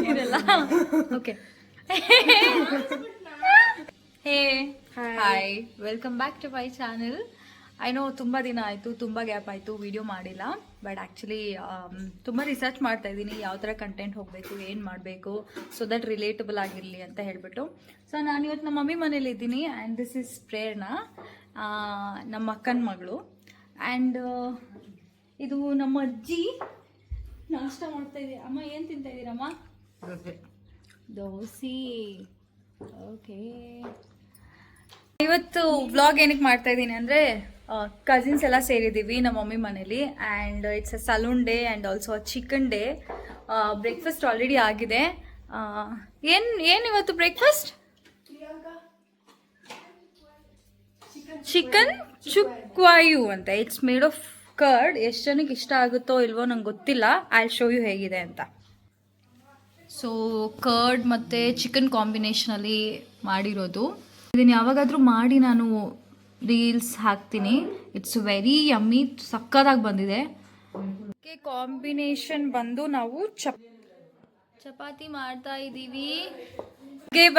ಇದೆಲ್ಲ okay. Hey hi, welcome back to my channel. I know ತುಂಬ ದಿನ ಆಯಿತು, ತುಂಬ ಗ್ಯಾಪ್ ಆಯಿತು, ವಿಡಿಯೋ ಮಾಡಿಲ್ಲ. ಬಟ್ ಆ್ಯಕ್ಚುಲಿ ತುಂಬ ರಿಸರ್ಚ್ ಮಾಡ್ತಾ ಇದ್ದೀನಿ ಯಾವ ಥರ ಕಂಟೆಂಟ್ ಹೋಗಬೇಕು, ಏನು ಮಾಡಬೇಕು, ಸೊ ದಟ್ ರಿಲೇಟಬಲ್ ಆಗಿರಲಿ ಅಂತ ಹೇಳಿಬಿಟ್ಟು. ಸೊ ನಾನು ಇವತ್ತು ನಮ್ಮ ಮಮ್ಮಿ ಮನೇಲಿ ಇದ್ದೀನಿ. ಆ್ಯಂಡ್ ದಿಸ್ ಇಸ್ ಪ್ರೇರಣಾ, ನಮ್ಮ ಅಕ್ಕನ ಮಗಳು. ಆ್ಯಂಡ್ ಇದು ನಮ್ಮ ಅಜ್ಜಿ ನಾಷ್ಟ ಮಾಡ್ತಾ ಇದ್ದೀವಿ. ಅಮ್ಮ ಏನು ತಿಂತಾ ಇದ್ದೀರಮ್ಮ? ದೋಸೆ. ಓಕೆ, ಇವತ್ತು ವ್ಲಾಗ್ ಏನಕ್ಕೆ ಮಾಡ್ತಾ ಇದ್ದೀನಿ ಅಂದರೆ ಕಸಿನ್ಸ್ ಎಲ್ಲ ಸೇರಿದ್ದೀವಿ ನಮ್ಮ ಮಮ್ಮಿ ಮನೇಲಿ. And it's a salon day and also a chicken day. Breakfast already ಆಗಿದೆ. ಏನು ಇವತ್ತು ಬ್ರೇಕ್ಫಾಸ್ಟ್? ಚಿಕನ್ ಚುಕ್ವಾಯು ಅಂತ. It's made of curd. ಎಷ್ಟು ಜನಕ್ಕೆ ಇಷ್ಟ ಆಗುತ್ತೋ ಇಲ್ವೋ ನಂಗೆ ಗೊತ್ತಿಲ್ಲ. ಐ ಶೋ ಯು ಹೇಗಿದೆ ಅಂತ. ಸೊ ಕರ್ಡ್ ಮತ್ತು ಚಿಕನ್ ಕಾಂಬಿನೇಷನಲ್ಲಿ ಮಾಡಿರೋದು. ಇದನ್ನು ಯಾವಾಗಾದರೂ ಮಾಡಿ ನಾನು ರೀಲ್ಸ್ ಹಾಕ್ತೀನಿ. ಇಟ್ಸ್ ವೆರಿ ಯಮ್ಮಿ, ಸಕ್ಕತ್ತಾಗಿ ಬಂದಿದೆ. ಕಾಂಬಿನೇಷನ್ ಬಂದು ನಾವು ಚಪಾತಿ ಮಾಡ್ತಾ ಇದ್ದೀವಿ.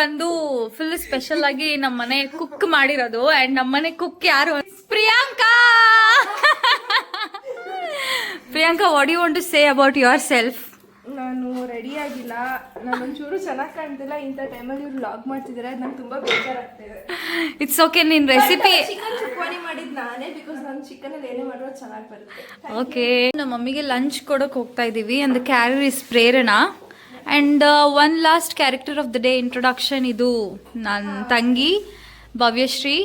ಬಂದು ಫುಲ್ ಸ್ಪೆಷಲ್ ಆಗಿ ನಮ್ಮನೆ ಕುಕ್ ಮಾಡಿರೋದು. ಆ್ಯಂಡ್ ನಮ್ಮನೆ ಕುಕ್ ಯಾರು? Priyanka. Priyanka, what you want to say about yourself? ನಾನು ರೆಡಿ ಆಗಿಲ್ಲ, ನಾನು ಒಂಚೂರು ಚೆನ್ನಾಗಿ ಕಾಣ್ತಿಲ್ಲ. ಇಂಥ ಟೈಮಲ್ಲಿ ಇವ್ರು ವ್ಲಾಗ್ ಮಾಡ್ತಿದ್ದಾರೆ, ನಂಗೆ ತುಂಬ ಬೇಜಾರಾಗ್ತಿದೆ. It's okay. ನಿನ್ನ ರೆಸಿಪಿ ಚಿಕನ್ ಚುಕ್ವಾಣಿ ಮಾಡಿದ್ದು ನಾನೇ, ಬಿಕಾಸ್ ನಾನು ಚಿಕನಲ್ಲಿ ಏನೇ ಮಾಡಿರೋ ಚೆನ್ನಾಗಿ ಬರುತ್ತೆ. ಓಕೆ, ನಮ್ಮ ಮಮ್ಮಿಗೆ ಲಂಚ್ ಕೊಡೋಕೆ ಹೋಗ್ತಾ ಇದ್ದೀವಿ. And the carrier is Prerana. And one last character of the day introduction. ಇದು ನನ್ನ ತಂಗಿ ಭವ್ಯಶ್ರೀ.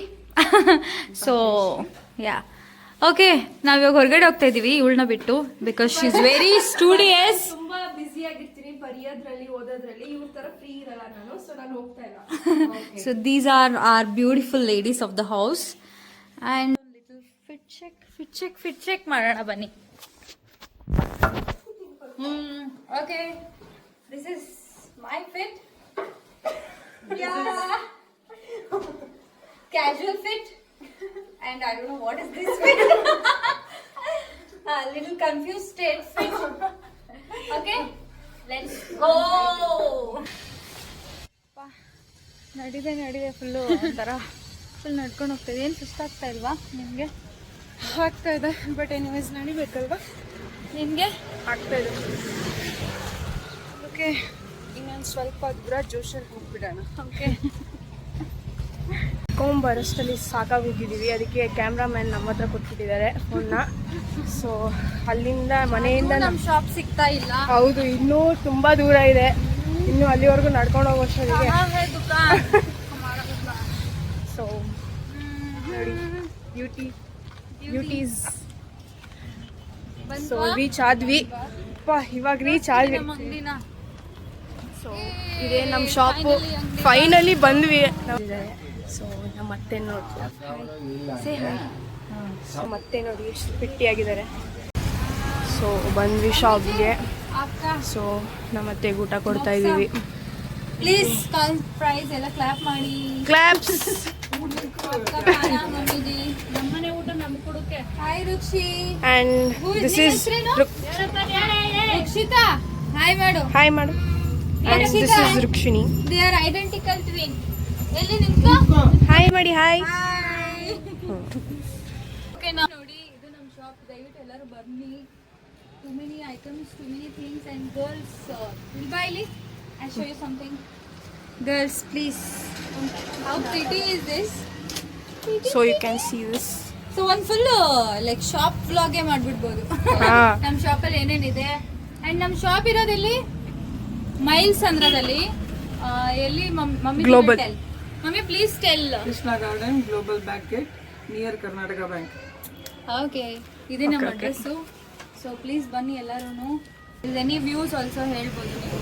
ಸೊ ಯಾ, ಓಕೆ, ನಾವಿವಾಗ ಹೊರಗಡೆ ಹೋಗ್ತಾ ಇದ್ದೀವಿ ಇವಳನ್ನ ಬಿಟ್ಟು, because she is very studious. ತುಂಬಾ ಬ್ಯುಸಿ ಆಗಿರ್ತೀನಿ ಬರೆಯೋದ್ರಲ್ಲಿ, ಓದೋದ್ರಲ್ಲಿ. ಇವ್ರ ತರ ಫ್ರೀ ಇರಲ್ಲ ನಾನು, ಸೊ ನಾನು ಹೋಗ್ತಾ ಇಲ್ಲ. So these are are beautiful ladies of the house. And little fit check ಮಾಡೋಣ ಬನ್ನಿ. Okay, this is my fit. Casual fit. And I don't know what is this fit. A little confused state fit. Okay, let's go. ನಡಿದೆ full ಒಂಥರ full ನಡ್ಕೊಂಡು ಹೋಗ್ತಾಯಿದೆ. ಏನು ಸುಸ್ತಾಗ್ತಾ ಇಲ್ವಾ ನಿಮಗೆ? ಆಗ್ತಾ ಇದೆ, ಬಟ್ ಎನಿವೇಸ್ ನಡಿಬೇಕಲ್ವಾ. ನಿಮಗೆ ಆಗ್ತಾ ಇದೆ. ಓಕೆ, ಇನ್ನೊಂದು ಸ್ವಲ್ಪ ದೂರ ಜೋಶಲ್ಲಿ ಹೋಗ್ಬಿಡೋಣ. ಓಕೆ. ಬರೋಷ್ಟಲ್ಲಿ ಸಾಕಾಗೋಗಿದ್ದೀವಿ. ಅದಕ್ಕೆ ಕ್ಯಾಮ್ರಾಮ್ಯಾನ್ ನಮ್ಮ ಹತ್ರ ಕೊಟ್ಬಿಟ್ಟಿದ್ದಾರೆ ಫೋನ್ನ. ಸೊ ಅಲ್ಲಿಂದ ಮನೆಯಿಂದ ನಮ್ಮ ಶಾಪ್ ಸಿಗ್ತಾ ಇಲ್ಲ. ಹೌದು, ಇನ್ನೂ ತುಂಬ ದೂರ ಇದೆ. ಇನ್ನು ಅಲ್ಲಿವರೆಗೂ ನಡ್ಕೊಂಡು ಹೋಗೋಷ್ಟೊತ್ತಿಗೆ. ಸೊ ನೋಡಿ, ಬ್ಯೂಟೀಸ್. ಸೊ ರೀಚ್ ಆದ್ವಿ. ಇವಾಗ ರೀಚ್ ಆದ್ವಿ. ಸೊ ಇದೇ ನಮ್ಮ ಶಾಪು. ಫೈನಲಿ ಬಂದ್ವಿ. ಸೊ ನಮ್ಮ ಅತ್ತೆ ನೋಡಿ, ಮತ್ತೆ ನೋಡಿ ಎಷ್ಟು ಗಟ್ಟಿಯಾಗಿದ್ದಾರೆ. ಸೊ ಬಂದ್ವಿ ಶಾಪ್ಗೆ. ಸೊ ನಮ್ಮ ಅತ್ತೆಗೆ ಊಟ ಕೊಡ್ತಾ ಇದ್ದೀವಿ. ಪ್ಲೀಸ್ ಪ್ರೈಸ್ ಎಲ್ಲ ಕ್ಲಾಪ್ ಮಾಡಿ. ಕ್ಲಾಪ್ಸ್. ನಮ್ಮನೆ ಊಟ ನಮ್ಗೆ ಕೊಡೋಕೆ. Hi Rukshi. And this is Rakshita. Hi ಮಾಡು. ಹಾಯ್ ಮಾಡು. And this is Rukshini. They are identical twin. ಎಲ್ಲಿ ನಿಂತ್ಕೋ. ಹಾಯ್ ಮಾಡಿ. ಹಾಯ್. ಓಕೆ, ನೋಡಿ ಇದು ನಮ್ಮ ಶಾಪ್. ದಯವಿಟ್ಟು ಎಲ್ಲರೂ ಬನ್ನಿ. Too many items, too many things. And girls will buy ಇಲ್ಲಿ. I show you something. Girls please. How pretty is this? So you can see this. So ಒಂದು ಫುಲ್ ಲೈಕ್ ಶಾಪ್ ವ್ಲಾಗೇ ಮಾಡಿಬಿಡ್ಬೋದು. ನಮ್ಮ ಶಾಪಲ್ಲಿ ಏನೇನಿದೆ. ಆ್ಯಂಡ್ ನಮ್ಮ ಶಾಪ್ ಇರೋದೆಲ್ಲಿ? ಮೈಲ್ಸ್ ಅಂದ್ರದಲ್ಲಿ. ಎಲ್ಲಿ mummy? Global. Mummy please tell. Krishna garden, global back gate, near Karnataka bank. Okay, ಇದೇ ನಮ್ಮ ಅಡ್ರೆಸ್ಸು. ಸೊ ಪ್ಲೀಸ್ ಬನ್ನಿ ಎಲ್ಲರೂ. ಎನಿ ವ್ಯೂಸ್ ಆಲ್ಸೋ ಹೇಳ್ಬೋದು ನೀವು.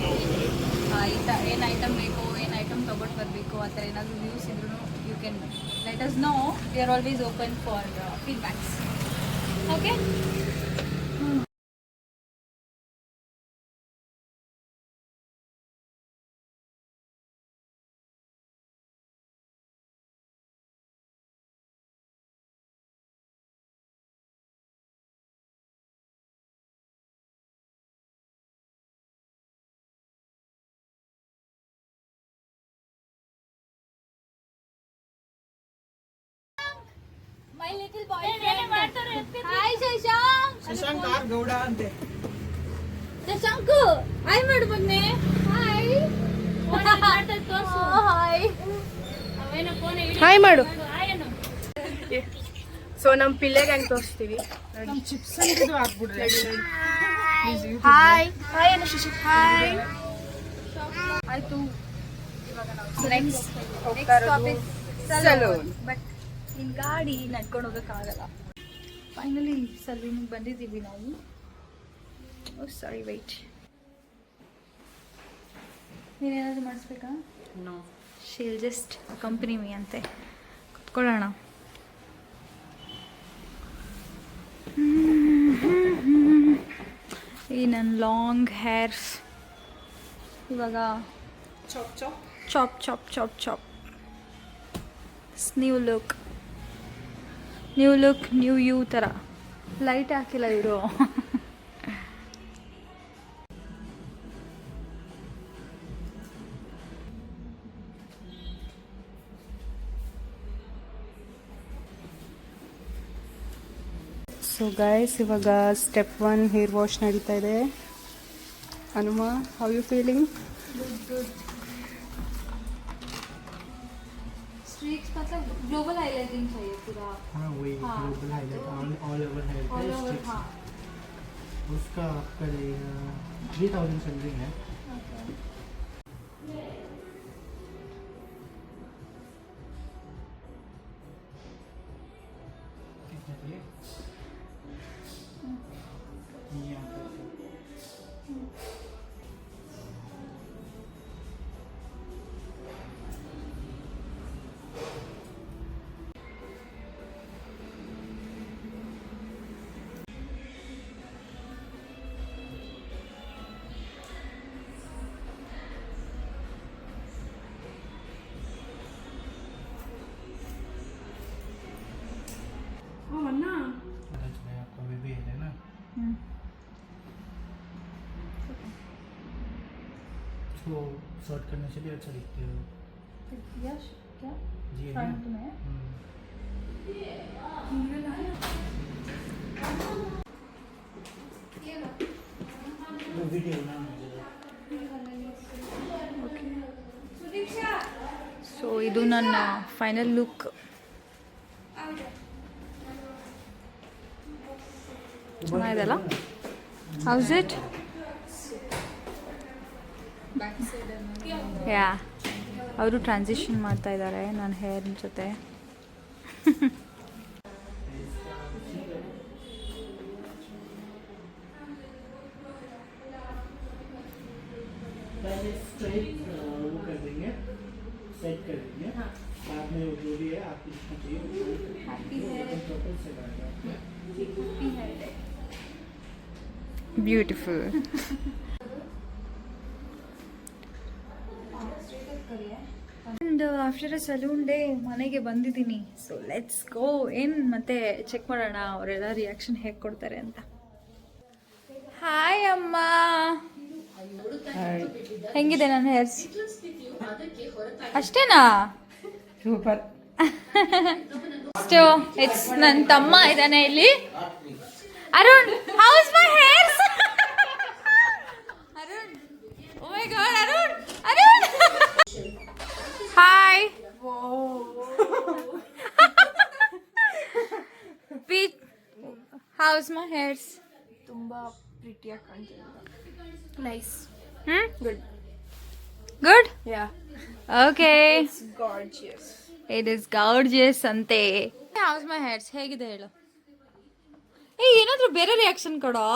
ಏನು ಐಟಮ್ ಬೇಕು, ಏನು ಐಟಮ್ ತೊಗೊಂಡು ಬರಬೇಕು, ಆ ಥರ ಏನಾದರೂ ವ್ಯೂಸ್ ಇದ್ರೂ you can let us know. We are always open for feedbacks. Okay. Hi Shashank. Shashank R Gowda ಅಂತೆ. ಶಶಾಂಕ್ ಹಾಯ್ ಮಾಡು ಬನ್ನಿ. ಹಾಯ್ ಹಾಯ್ ಹಾಯ್ ಮಾಡು. ಸೊ ನಮ್ಮ ಪಿಲ್ಲೆಗೆ ಹೆಂಗೆ ತೋರಿಸ್ತೀವಿ. ಚಿಪ್ಸ್ ಅಂತಿದ್ದು ಹಾಕ್ಬಿಡ್ರಿ. Hi hi Anu Shashi. Hi. ಆಯ್ತು. Next salon. ಬಟ್ ಇಲ್ಲಿ ಗಾಡಿ ನಡ್ಕೊಂಡು ಹೋಗೋಕ್ಕಾಗಲ್ಲ. ಫೈನಲಿ ಸಲೂನಿಗೆ ಬಂದಿದ್ದೀವಿ ನಾವು. ಸಾರಿ ವೆಯ್ಟ್. ನೀನೇನಾದರೂ ಮಾಡಿಸ್ಬೇಕಾ? ಶೀಲ್ ಜಸ್ಟ್ ಕಂಪ್ನಿ ಮೀ ಅಂತೆ. ಕುತ್ಕೊಳ್ಳೋಣ. ಈ ನನ್ನ ಲಾಂಗ್ ಹೇರ್ಸ್ ಇವಾಗ chop chop. Chop chop chop chop. New look new you ಥರ. ಲೈಟ್ ಹಾಕಿಲ್ಲ ಇವರು. ಸೊ ಗೈಸ್, ಇವಾಗ ಸ್ಟೆಪ್ 1 ಹೇರ್ ವಾಶ್ ನಡೀತಾ ಇದೆ. Hanuma, how you feeling? Streaks मतलब ग्लोबल हाइलाइटिंग चाहिए पूरा. हाँ वही global highlight all over hair पे स्टिक्स हाँ. उसका आपका रहेगा 3000 समथिंग है. कितना चाहिए? ये आपका आपका बेबी है ना, उसको शॉर्ट करने से भी अच्छा दिखते हो. यश क्या जी है फ्रंट में वीडियो ना ಸೊ ಇದು ನನ್ನ ಫೈನಲ್ ಲುಕ್. ಚೆನ್ನಾಗಿದೆಲ್ಲ. How's it? ಯಾ, ಅವರು ಟ್ರಾನ್ಸಿಷನ್ ಮಾಡ್ತಾ ಇದ್ದಾರೆ ನನ್ನ ಹೇರ್ ಜೊತೆ. पहले स्ट्रेट वो कर देंगे, सेट कर देंगे. बाद में वो जो भी है आपको जितना चाहिए टोटल से काटेगा. Beautiful. And after a salon day ಮನೆಗೆ ಬಂದಿದ್ದೀನಿ. ಸೊ ಲೆಟ್ಸ್ ಗೋ ಇನ್ ಮತ್ತೆ ಚೆಕ್ ಮಾಡೋಣ ಅವರೆಲ್ಲ ರಿಯಾಕ್ಷನ್ ಹೇಗೆ ಕೊಡ್ತಾರೆ ಅಂತ. ಹಾಯ್ ಅಮ್ಮ, ಹೆಂಗಿದೆ ನನ್ನ ಹೇರ್ಸ್? ಅಷ್ಟೇನಾ? ಸೂಪರ್. ಇಟ್ಸ್ ನನ್ನ ತಮ್ಮ ಇದ್ದಾನೆ ಇಲ್ಲಿ. Arun, how's my hairs? Arun, oh my God, Arun, Arun. Hi. Peach, how's my hairs? ತುಂಬ ಪ್ರಿಟಿಯಾಗಿ ಕಾಣ್ತಿದೆ. Nice. Good good. Yeah, okay. Gorgeous. It is gorgeous ಅಂತೆ. ಹೌಸ್ ಮೈ ಹೇರ್ಸ್ ಹೇಗಿದೆ ಹೇಳು? ಏನಾದ್ರೂ ಬೇರೆ ರಿಯಾಕ್ಷನ್ ಕೊಡೋ.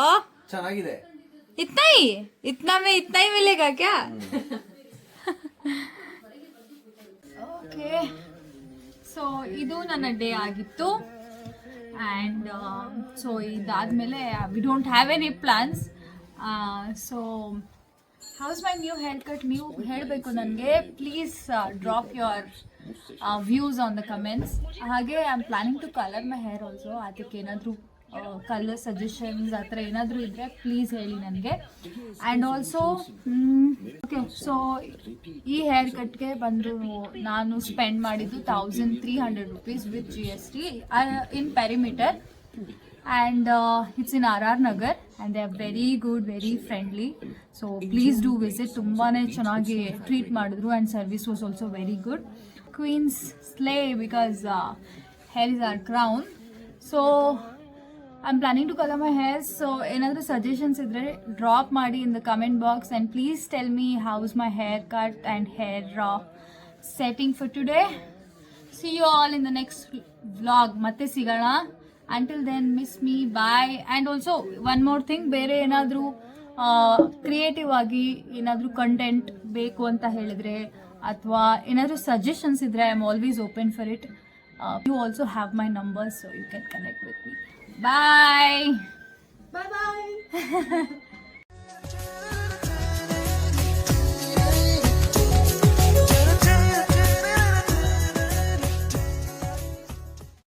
ಚೆನ್ನಾಗಿದೆ. इतना ही मिलेगा क्या? ಓಕೆ, ಸೊ ಇದು ನನ್ನ ಡೇ ಆಗಿತ್ತು. ಆ್ಯಂಡ್ ಸೊ ಇದಾದಮೇಲೆ we don't have any plans. So how's my new hair cut? ನೀವು ಹೇಳಬೇಕು ನನಗೆ. Please drop your views on the comments. ಹಾಗೆ I am planning to colour my hair also. ಅದಕ್ಕೆ ಏನಾದರೂ ಕಲರ್ ಸಜೆಷನ್ಸ್ ಆ ಥರ ಏನಾದರೂ ಇದ್ದರೆ ಪ್ಲೀಸ್ ಹೇಳಿ ನನಗೆ. ಆ್ಯಂಡ್ ಆಲ್ಸೋ ಓಕೆ, ಸೊ ಈ ಹೇರ್ ಕಟ್ಗೆ ಬಂದು ನಾನು ಸ್ಪೆಂಡ್ ಮಾಡಿದ್ದು 1300 rupees with GST in perimeter. And it's in RR Nagar and they are very good, very friendly, so please do visit. ತುಂಬಾನೇ ಚೆನ್ನಾಗಿ ಟ್ರೀಟ್ ಮಾಡಿದ್ರು and service was also very good. Queen's slay because hair is our crown. So I'm planning to color my hair, so ಏನಾದರೂ suggestions ಇದ್ರೆ drop ಮಾಡಿ in the comment box and please tell me how's my haircut and hair setting for today. See you all in the next vlog. ಮತ್ತೆ ಸಿಗೋಣ. Until then, miss me, bye. And also one more thing, ಬೇರೆ ಏನಾದರೂ creative ಆಗಿ ಏನಾದರೂ content ಬೇಕು ಅಂತ ಹೇಳಿದ್ರೆ ಅಥವಾ ಏನಾದರೂ ಸಜೆಷನ್ಸ್ ಇದ್ರೆ I am always open for it. You also have my number, so you can connect with me. Bye. Bye bye.